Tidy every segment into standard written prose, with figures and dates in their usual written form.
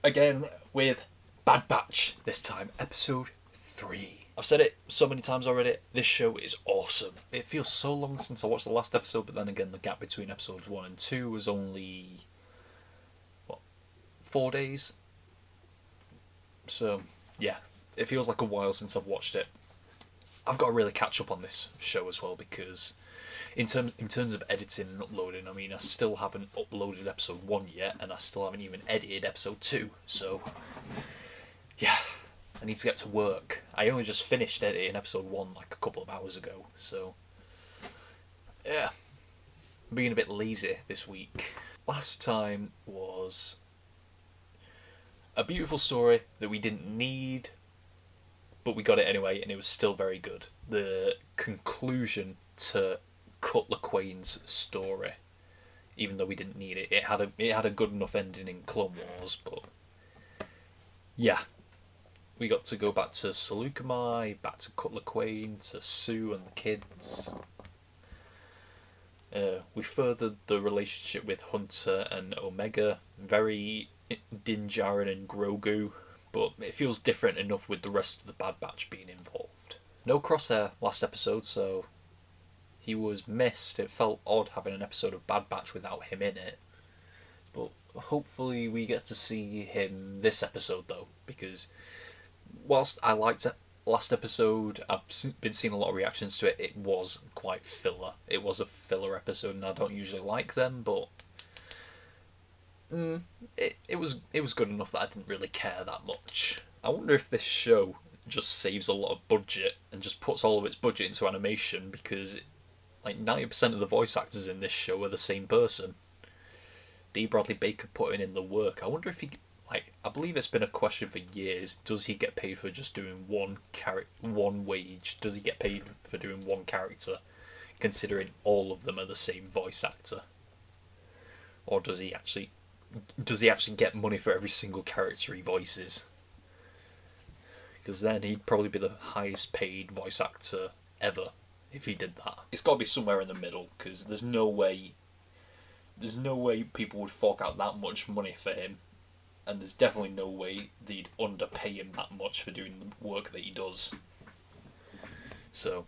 again with Bad Batch, this time episode 3. I've said it so many times already, this show is awesome. It feels so long since I watched the last episode, but then again the gap between episodes 1 and 2 was only, 4 days? So, yeah, it feels like a while since I've watched it. I've got to really catch up on this show as well, because in terms of editing and uploading, I mean, I still haven't uploaded episode 1 yet, and I still haven't even edited episode 2, so yeah, I need to get to work. I only just finished editing episode 1 like a couple of hours ago, so yeah, I'm being a bit lazy this week. Last time was a beautiful story that we didn't need, but we got it anyway, and it was still very good. The conclusion to Cutler Quain's story, even though we didn't need it, it had a good enough ending in Clone Wars, but yeah, we got to go back to Saleucami, back to Cutler Quain, to Sue and the kids. We furthered the relationship with Hunter and Omega, very Din Djarin and Grogu, but it feels different enough with the rest of the Bad Batch being involved. No Crosshair last episode, so he was missed. It felt odd having an episode of Bad Batch without him in it, but hopefully we get to see him this episode though, because whilst I liked it last episode, I've been seeing a lot of reactions to it, it was quite filler. It was a filler episode, and I don't usually like them, but it was good enough that I didn't really care that much. I wonder if this show just saves a lot of budget and just puts all of its budget into animation, because like 90% of the voice actors in this show are the same person. D. Bradley Baker putting in the work. I wonder if he, I believe it's been a question for years, does he get paid for just doing one wage? Does he get paid for doing one character, considering all of them are the same voice actor? Or does he actually get money for every single character he voices? Because then he'd probably be the highest paid voice actor ever if he did that. It's got to be somewhere in the middle, because there's no way people would fork out that much money for him, and there's definitely no way they'd underpay him that much for doing the work that he does. So,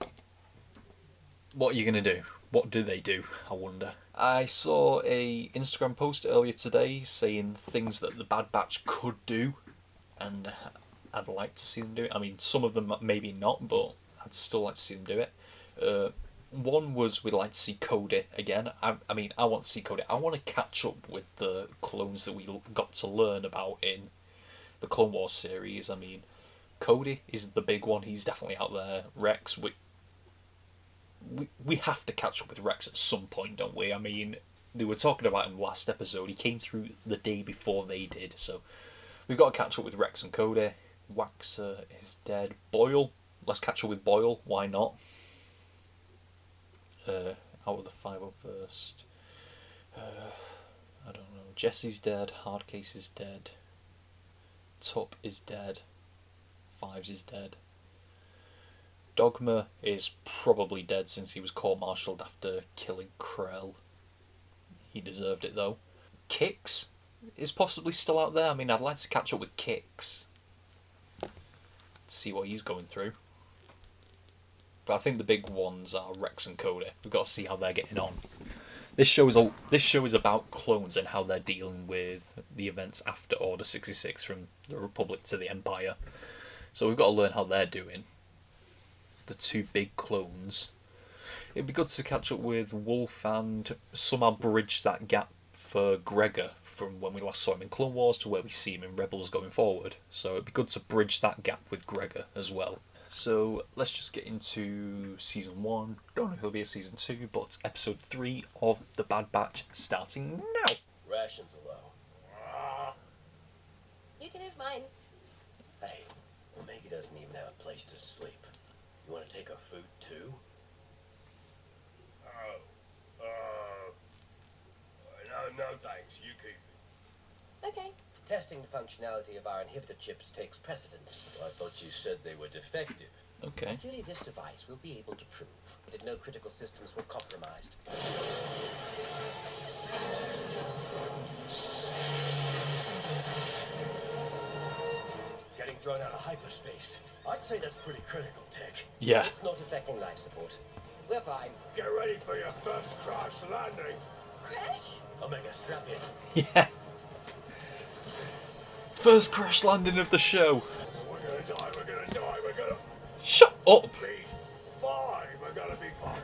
what are you going to do? What do they do, I wonder? I saw a Instagram post earlier today saying things that the Bad Batch could do, and I'd like to see them do it. I mean, some of them maybe not, but I'd still like to see them do it. One was we'd like to see Cody again. I want to see Cody. I want to catch up with the clones that we got to learn about in the Clone Wars series. I mean, Cody is the big one. He's definitely out there. Rex, we have to catch up with Rex at some point, don't we? I mean, they were talking about him last episode. He came through the day before they did, so we've got to catch up with Rex and Cody. Waxer is dead. Boyle, let's catch up with Boyle. Why not? Out of the 501st. I don't know. Jesse's dead. Hardcase is dead. Tup is dead. Fives is dead. Dogma is probably dead since he was court-martialed after killing Krell. He deserved it though. Kix is possibly still out there. I mean, I'd like to catch up with Kix, see what he's going through. But I think the big ones are Rex and Cody. We've got to see how they're getting on. This show is about clones and how they're dealing with the events after Order 66, from the Republic to the Empire. So we've got to learn how they're doing. The two big clones. It'd be good to catch up with Wolf and somehow bridge that gap for Gregor from when we last saw him in Clone Wars to where we see him in Rebels going forward. So it'd be good to bridge that gap with Gregor as well. So let's just get into Season 1. Don't know if it'll be a Season 2, but Episode 3 of The Bad Batch starting now. Rations are low. You can have mine. Hey, Omega doesn't even have a place to sleep. You want to take our food too? No thanks. You keep it. Okay. Testing the functionality of our inhibitor chips takes precedence. I thought you said they were defective. Okay. In theory, this device will be able to prove that no critical systems were compromised. thrown out of hyperspace. I'd say that's pretty critical, Tech. Yeah. It's not affecting life support. We're fine. Get ready for your first crash landing. Crash? Omega, strap in. Yeah. First crash landing of the show. We're gonna die, we're gonna die, we're gonna Shut up. be fine. We're gonna be fine.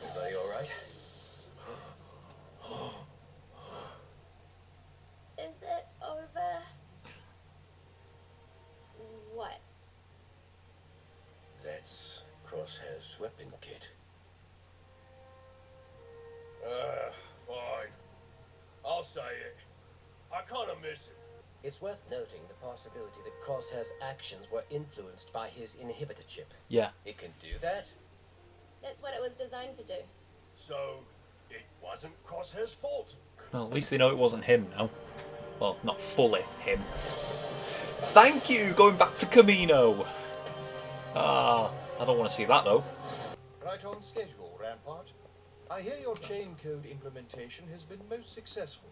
Everybody alright? Is it over? What? That's Crosshair's weapon kit. Fine. I'll say it. I kinda miss him. It's worth noting the possibility that Crosshair's actions were influenced by his inhibitor chip. Yeah. It can do that? That's what it was designed to do. So, it wasn't Crosshair's fault. Well, at least they know it wasn't him now. Well, not fully him. Thank you, going back to Camino. I don't want to see that though. Right on schedule, Rampart. I hear your chain code implementation has been most successful.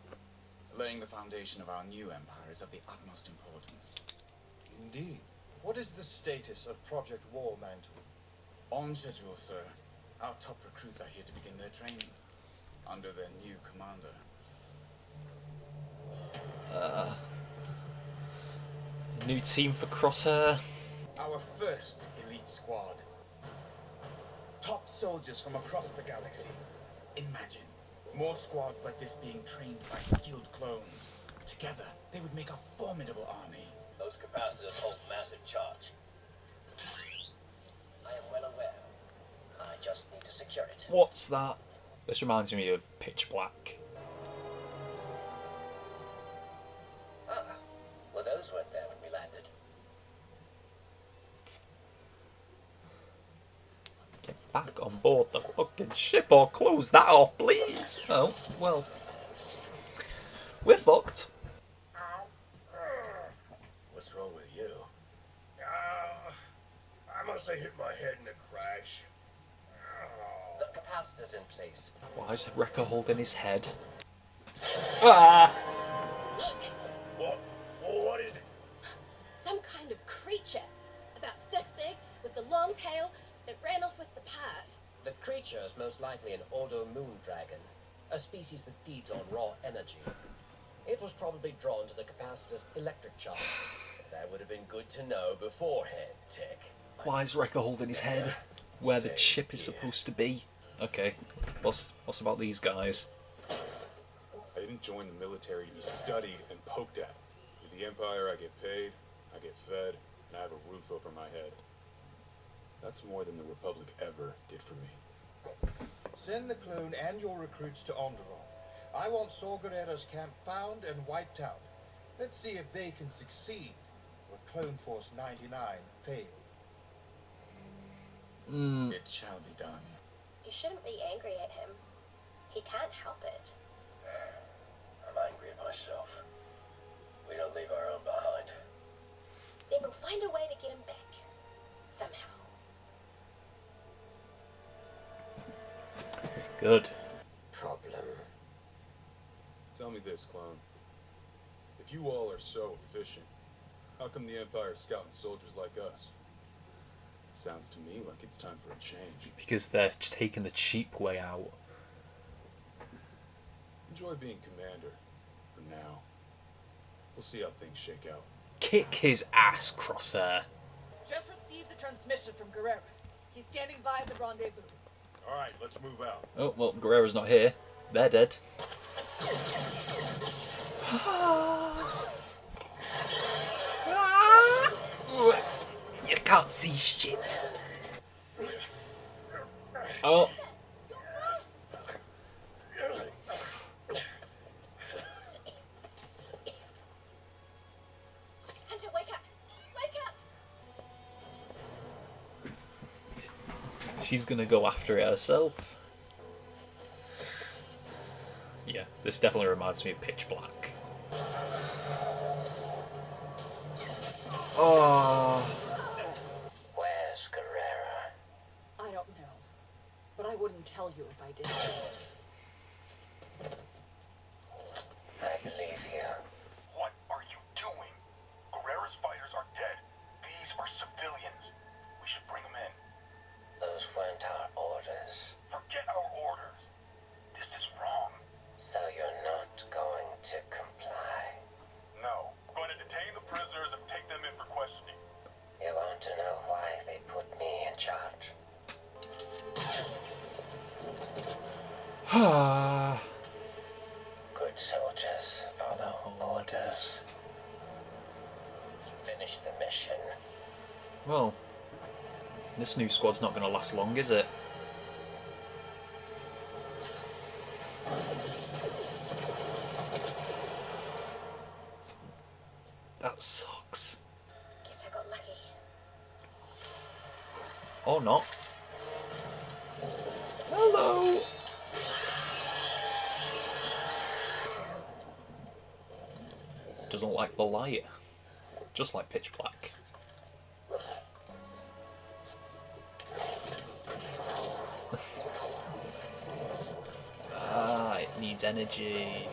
Laying the foundation of our new empire is of the utmost importance. Indeed. What is the status of Project War Mantle? On schedule, sir. Our top recruits are here to begin their training under their new commander. New team for Crosshair. Our first elite squad. Top soldiers from across the galaxy. Imagine more squads like this being trained by skilled clones. Together, they would make a formidable army. Those capacitors hold massive charge. I am well aware. I just need to secure it. What's that? This reminds me of Pitch Black. Well, those weren't there when we landed. Get back on board the fucking ship or close that off, please. Oh, well. We're fucked. What's wrong with you? I must have hit my head in a crash. The capacitor's in place. Why is Wrecker holding his head? Ah! What is it? Some kind of creature. About this big, with the long tail, that ran off with the part. The creature is most likely an Ordo moon dragon, a species that feeds on raw energy. It was probably drawn to the capacitor's electric charge. That would have been good to know beforehand, Tech. Why is Wrecker holding his head? Where the chip is supposed to be? Okay, what's about these guys? I didn't join the military to be studied and poked at. With the Empire, I get paid, I get fed, and I have a roof over my head. That's more than the Republic ever did for me. Send the clone and your recruits to Onderon. I want Saw Gerrera's camp found and wiped out. Let's see if they can succeed where Clone Force 99 failed. It shall be done. You shouldn't be angry at him. He can't help it. I'm angry at myself. We don't leave our own behind. Then we'll find a way to get him back. Somehow. Good. Problem. Tell me this, clone. If you all are so efficient, how come the Empire's scouting soldiers like us? Sounds to me like it's time for a change. Because they're taking the cheap way out. Enjoy being commander, for now. We'll see how things shake out. Kick his ass, Crosshair. Just received a transmission from Guerrera. He's standing by at the rendezvous. All right, let's move out. Oh, well, Guerrera's not here. They're dead. You can't see shit. Oh. Hunter, wake up! Wake up! She's gonna go after it herself. Yeah, this definitely reminds me of Pitch Black. Oh. Where's Guerrera? I don't know. But I wouldn't tell you if I did. Good soldiers follow orders. Finish the mission. Well, this new squad's not going to last long, is it? That sucks. Guess I got lucky. Or not. Hello! Doesn't like the light. Just like pitch black. It needs energy.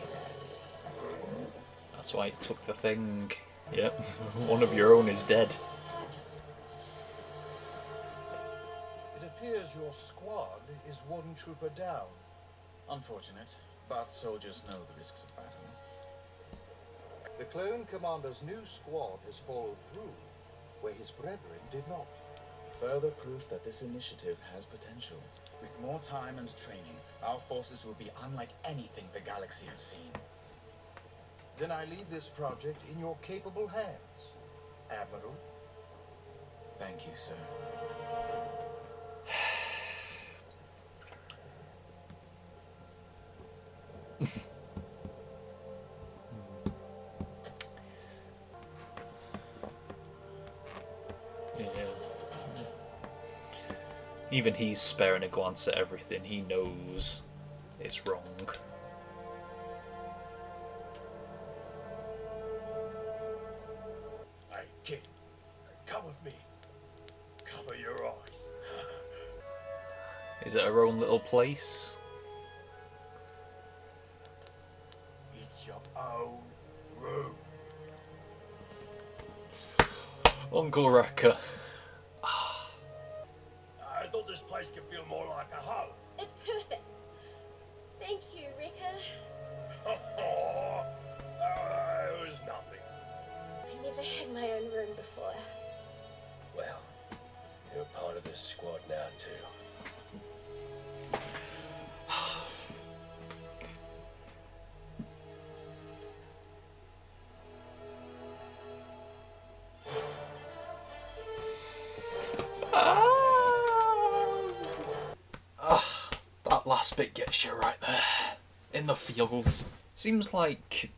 That's why it took the thing. Yep, one of your own is dead. It appears your squad is one trooper down. Unfortunate, but soldiers know the risks of battle. The clone commander's new squad has followed through, where his brethren did not. Further proof that this initiative has potential. With more time and training, our forces will be unlike anything the galaxy has seen. Then I leave this project in your capable hands, Admiral. Thank you, sir. Yeah. Even he's sparing a glance at everything. He knows it's wrong. Hey, kid, come with me. Cover your eyes. Is it her own little place? It's your own room. Uncle Wrecker. I thought this place could feel more like a home. It's perfect. Thank you, Rekka. It was nothing. I never had my own room before. Well, you're part of this squad now too. That last bit gets you right there. In the feels. Seems like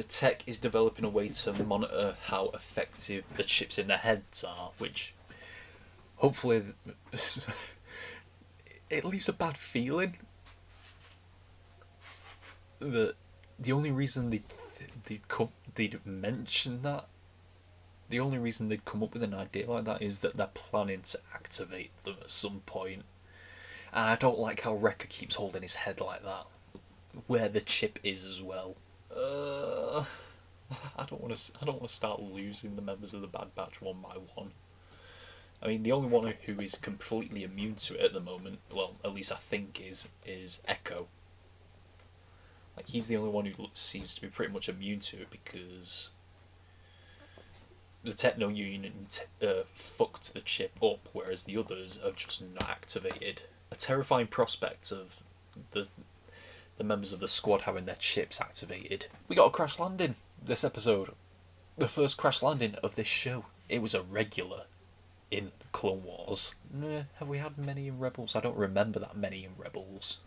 tech is developing a way to monitor how effective the chips in their heads are, which hopefully it leaves a bad feeling. The only reason they'd mention that, the only reason they'd come up with an idea like that is that they're planning to activate them at some point. And I don't like how Wrecker keeps holding his head like that, where the chip is as well. I don't want to start losing the members of the Bad Batch one by one. I mean, the only one who is completely immune to it at the moment, well, at least I think is Echo. Like, he's the only one who seems to be pretty much immune to it because the Techno Union fucked the chip up, whereas the others have just not activated. A terrifying prospect of the members of the squad having their chips activated. We got a crash landing this episode. The first crash landing of this show. It was a regular in Clone Wars. Have we had many in Rebels? I don't remember that many in Rebels.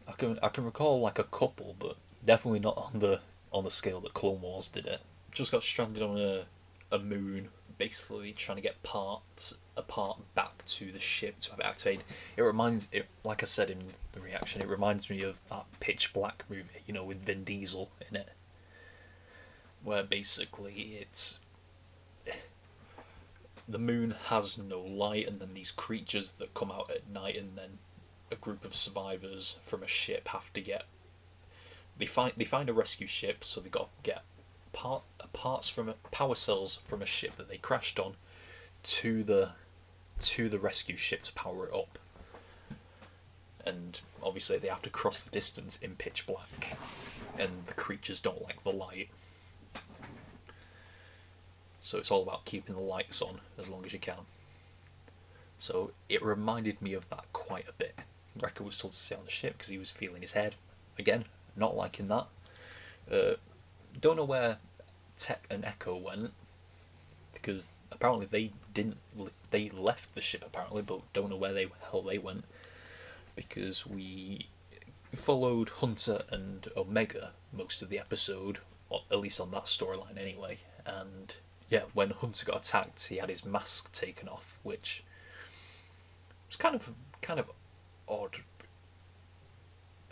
I can recall like a couple, but definitely not on the scale that Clone Wars did it. Just got stranded on a moon, basically trying to get a part back to the ship to have it activated. Like I said in the reaction, it reminds me of that Pitch Black movie, you know, with Vin Diesel in it, where basically the moon has no light, and then these creatures that come out at night, and then a group of survivors from a ship have to get. They find a rescue ship, so they got to get parts from power cells from a ship that they crashed on to the rescue ship to power it up. And obviously they have to cross the distance in pitch black, and the creatures don't like the light. So it's all about keeping the lights on as long as you can. So it reminded me of that quite a bit. Wrecker was told to stay on the ship because he was feeling his head. Again, not liking that. Don't know where Tech and Echo went, because apparently they left the ship apparently, but don't know where the hell they went, because we followed Hunter and Omega most of the episode, or at least on that storyline anyway. And yeah, when Hunter got attacked, he had his mask taken off, which was kind of odd,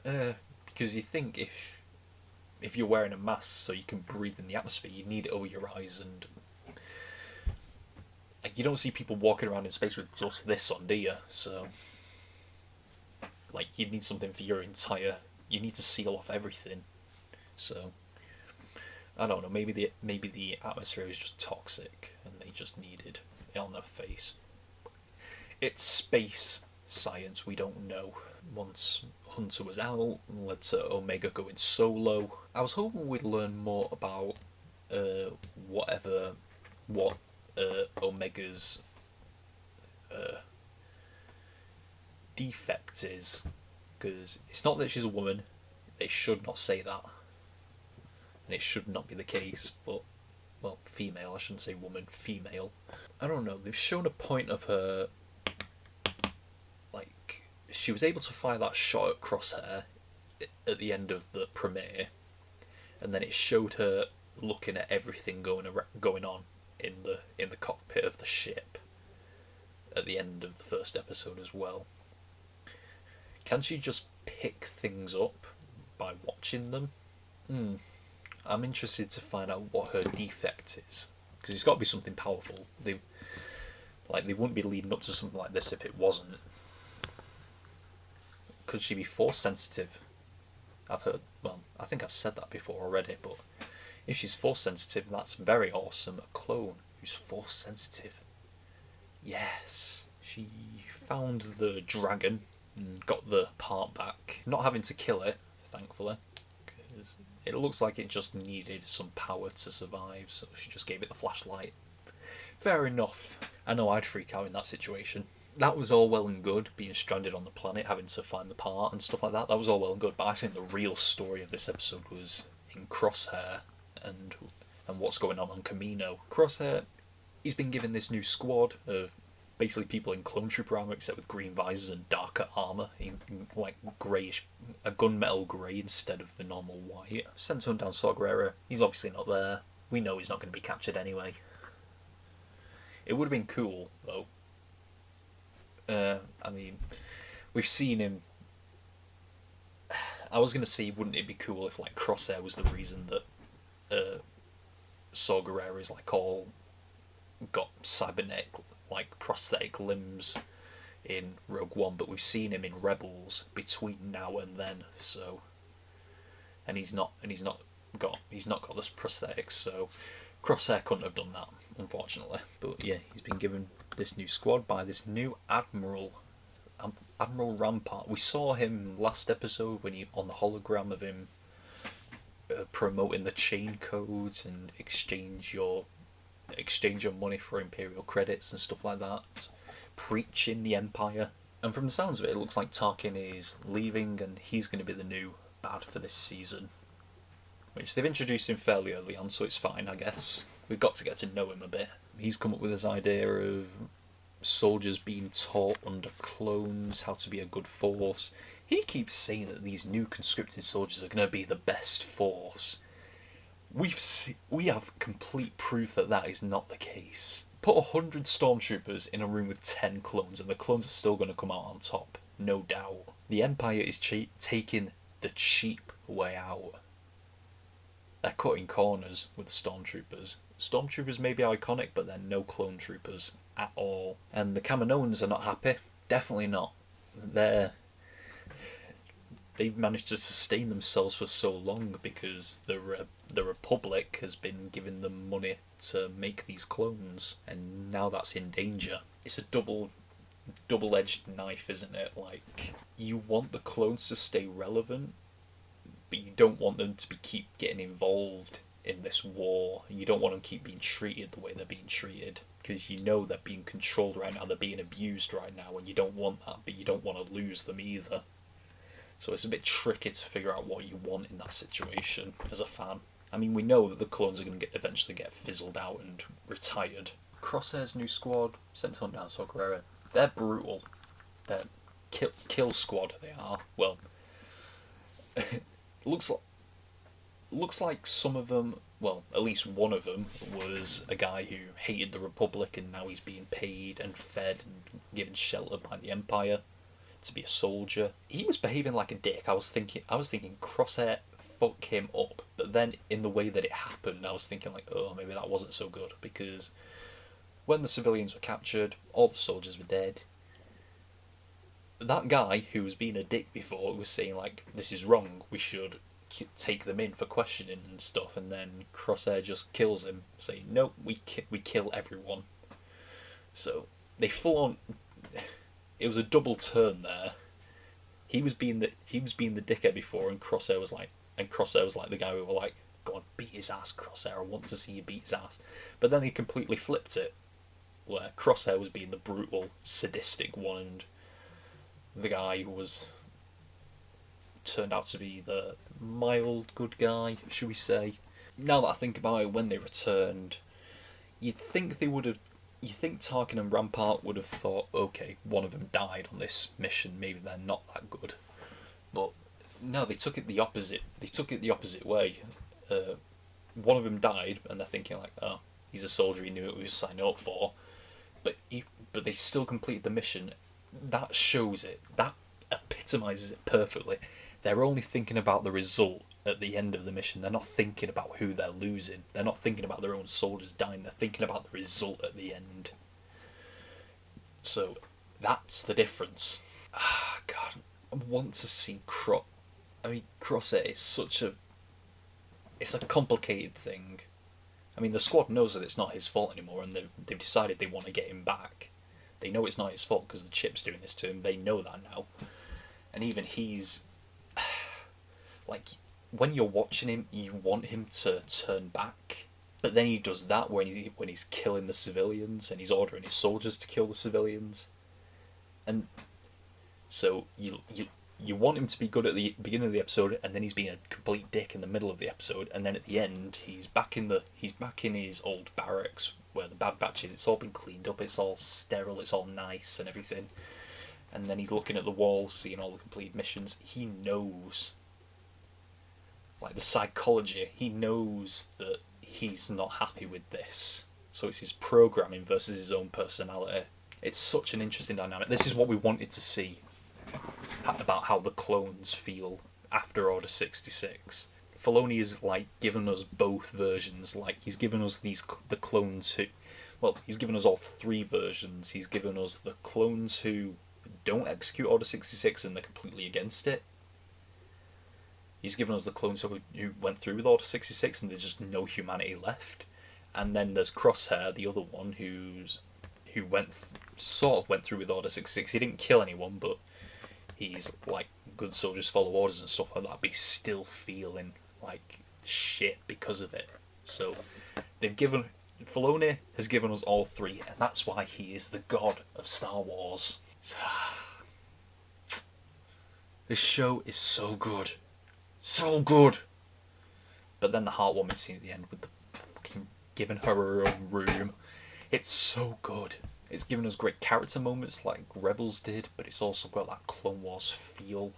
because you think if you're wearing a mask so you can breathe in the atmosphere, you need it over your eyes, and like, you don't see people walking around in space with just this on, do you? So like, you need something for your entire. You need to seal off everything. So I don't know. Maybe the atmosphere is just toxic, and they just needed it on their face. It's space science. We don't know. Once Hunter was out, led to Omega going solo. I was hoping we'd learn more about what Omega's defect is, because it's not that she's a woman. They should not say that, and it should not be the case. But well, female. I shouldn't say woman. Female. I don't know. They've shown a point of her. Like, she was able to fire that shot at Crosshair at the end of the premiere, and then it showed her looking at everything going on in the cockpit of the ship at the end of the first episode as well. Can she just pick things up by watching them? I'm interested to find out what her defect is, because it's got to be something powerful. They wouldn't be leading up to something like this if it wasn't. Could she be force sensitive? I think I've said that before already, but if she's force sensitive, that's very awesome. A clone who's force sensitive. Yes. She found the dragon and got the part back, not having to kill it, thankfully, because it looks like it just needed some power to survive, so she just gave it the flashlight. Fair enough. I know I'd freak out in that situation. That was all well and good, being stranded on the planet, having to find the part and stuff like that. That was all well and good, but I think the real story of this episode was in Crosshair and what's going on Camino. Crosshair, he's been given this new squad of basically people in clone trooper armour, except with green visors and darker armour, in like greyish, a gunmetal grey instead of the normal white. Sent to hunt down Saw Gerrera. He's obviously not there. We know he's not going to be captured anyway. It would have been cool though. I mean, we've seen him. I was going to say, wouldn't it be cool if like Crosshair was the reason that Saw Gerrera is like all got cybernetic, like prosthetic limbs in Rogue One, but we've seen him in Rebels between now and then. So, and he's not got this prosthetics. So, Crosshair couldn't have done that, unfortunately. But yeah, he's been given this new squad by this new Admiral Rampart. We saw him last episode when he on the hologram of him promoting the chain codes and exchange your money for Imperial credits and stuff like that, preaching the Empire. And from the sounds of it, it looks like Tarkin is leaving and he's going to be the new bad for this season, which they've introduced him fairly early on, so it's fine, I guess. We've got to get to know him a bit. He's come up with this idea of soldiers being taught under clones how to be a good force. He keeps saying that these new conscripted soldiers are going to be the best force. We have complete proof that that is not the case. Put 100 stormtroopers in a room with 10 clones and the clones are still going to come out on top, no doubt. The Empire is taking the cheap way out. They're cutting corners with the stormtroopers. Stormtroopers may be iconic, but they're no clone troopers at all. And the Kaminoans are not happy. Definitely not. They've managed to sustain themselves for so long because the Republic has been giving them money to make these clones, and now that's in danger. It's a double-edged knife, isn't it? Like, you want the clones to stay relevant, but you don't want them to keep getting involved in this war. You don't want them to keep being treated the way they're being treated. because you know they're being controlled right now, they're being abused right now, and you don't want that, but you don't want to lose them either. So it's a bit tricky to figure out what you want in that situation as a fan. I mean, we know that the clones are going to eventually get fizzled out and retired. Crosshair's new squad, sent to hunt down Saw Gerrera, they're brutal. They're kill squad, they are. Well, looks like some of them, well, at least one of them was a guy who hated the Republic, and now he's being paid and fed and given shelter by the Empire to be a soldier. He was behaving like a dick. I was thinking Crosshair fuck him up, but then in the way that it happened, I was thinking like, oh, maybe that wasn't so good, because when the civilians were captured, all the soldiers were dead. That guy who was being a dick before was saying like, this is wrong, we should take them in for questioning and stuff, and then Crosshair just kills him, saying, no, we kill everyone. So they full on. It was a double turn there. He was being the dickhead before, and Crosshair was like the guy who were like, go on, beat his ass, Crosshair, I want to see you beat his ass. But then he completely flipped it, where Crosshair was being the brutal, sadistic one, and the guy who was turned out to be the mild good guy, should we say. Now that I think about it, when they returned, you'd think Tarkin and Rampart would have thought, okay, one of them died on this mission, maybe they're not that good. But no, they took it the opposite. They took it the opposite way. One of them died, and they're thinking like, oh, he's a soldier, he knew what he was signing up for. But they still completed the mission. That shows it. That epitomises it perfectly. They're only thinking about the result at the end of the mission. They're not thinking about who they're losing. They're not thinking about their own soldiers dying. They're thinking about the result at the end. So that's the difference. Ah, God, I want to see Crosshair is it's a complicated thing. I mean, the squad knows that it's not his fault anymore, and they've decided they want to get him back. They know it's not his fault because the chip's doing this to him. They know that now. And even he's like, when you're watching him, you want him to turn back, but then he does that when he's killing the civilians and he's ordering his soldiers to kill the civilians, and so you want him to be good at the beginning of the episode, and then he's being a complete dick in the middle of the episode, and then at the end he's back in his old barracks where the Bad Batch is. It's all been cleaned up, it's all sterile, it's all nice and everything, and then he's looking at the wall, seeing all the completed missions. He knows, like, the psychology, he knows that he's not happy with this. So it's his programming versus his own personality. It's such an interesting dynamic. This is what we wanted to see about how the clones feel after Order 66. Filoni is like given us both versions. Like, he's given us the clones who, well, he's given us all three versions. He's given us the clones who don't execute Order 66 and they're completely against it. He's given us the clones who went through with Order 66 and there's just no humanity left. And then there's Crosshair, the other one, who sort of went through with Order 66. He didn't kill anyone, but he's like, good soldiers follow orders and stuff like that, but he's still feeling like shit because of it. So Filoni has given us all three, and that's why he is the god of Star Wars. This show is so good. So good. But then the heartwarming scene at the end with the fucking giving her own room. It's so good. It's given us great character moments like Rebels did, but it's also got that Clone Wars feel.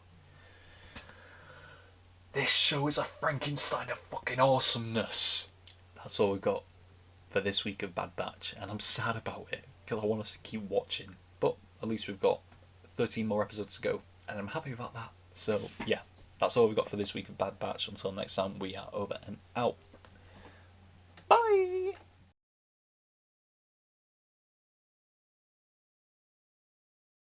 This show is a Frankenstein of fucking awesomeness. That's all we got for this week of Bad Batch, and I'm sad about it because I want us to keep watching. But at least we've got 13 more episodes to go, and I'm happy about that. So yeah, that's all we've got for this week of Bad Batch. Until next time, we are over and out.